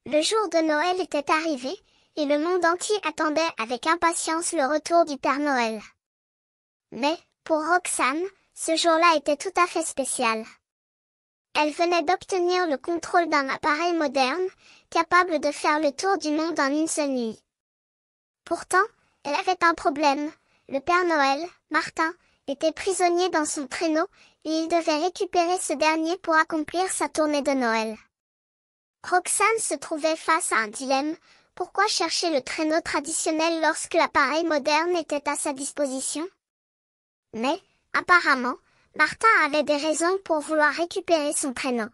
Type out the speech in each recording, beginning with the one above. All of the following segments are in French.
Le jour de Noël était arrivé, et le monde entier attendait avec impatience le retour du Père Noël. Mais, pour Roxane, ce jour-là était tout à fait spécial. Elle venait d'obtenir le contrôle d'un appareil moderne, capable de faire le tour du monde en une seule nuit. Pourtant, elle avait un problème. Le Père Noël, Martin, était prisonnier dans son traîneau, et il devait récupérer ce dernier pour accomplir sa tournée de Noël. Roxane se trouvait face à un dilemme. Pourquoi chercher le traîneau traditionnel lorsque l'appareil moderne était à sa disposition? Mais, apparemment, Martin avait des raisons pour vouloir récupérer son traîneau.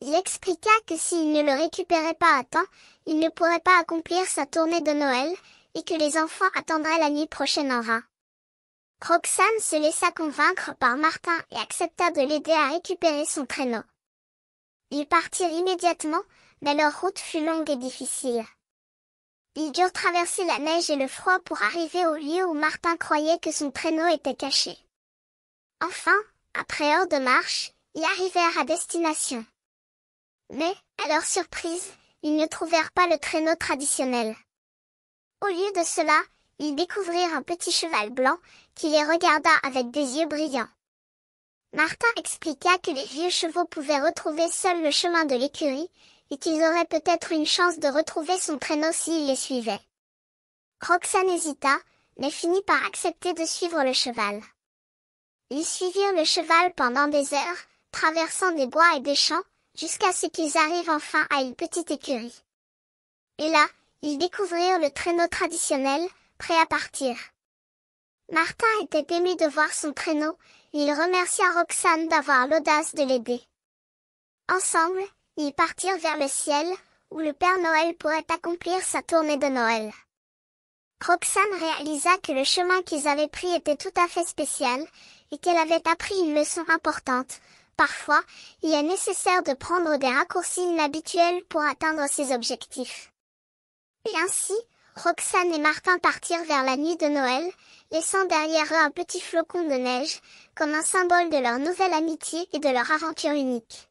Il expliqua que s'il ne le récupérait pas à temps, il ne pourrait pas accomplir sa tournée de Noël, et que les enfants attendraient la nuit prochaine en vain. Roxane se laissa convaincre par Martin et accepta de l'aider à récupérer son traîneau. Ils partirent immédiatement, mais leur route fut longue et difficile. Ils durent traverser la neige et le froid pour arriver au lieu où Martin croyait que son traîneau était caché. Enfin, après heures de marche, ils arrivèrent à destination. Mais, à leur surprise, ils ne trouvèrent pas le traîneau traditionnel. Au lieu de cela, ils découvrirent un petit cheval blanc, qui les regarda avec des yeux brillants. Martin expliqua que les vieux chevaux pouvaient retrouver seuls le chemin de l'écurie, et qu'ils auraient peut-être une chance de retrouver son traîneau s'ils les suivaient. Roxane hésita, mais finit par accepter de suivre le cheval. Ils suivirent le cheval pendant des heures, traversant des bois et des champs, jusqu'à ce qu'ils arrivent enfin à une petite écurie. Et là, ils découvrirent le traîneau traditionnel, prêt à partir. Martin était ému de voir son traîneau, et il remercia Roxane d'avoir l'audace de l'aider. Ensemble, ils partirent vers le ciel, où le Père Noël pourrait accomplir sa tournée de Noël. Roxane réalisa que le chemin qu'ils avaient pris était tout à fait spécial, et qu'elle avait appris une leçon importante. Parfois, il est nécessaire de prendre des raccourcis inhabituels pour atteindre ses objectifs. Et ainsi, Roxane et Martin partirent vers la nuit de Noël, laissant derrière eux un petit flocon de neige, comme un symbole de leur nouvelle amitié et de leur aventure unique.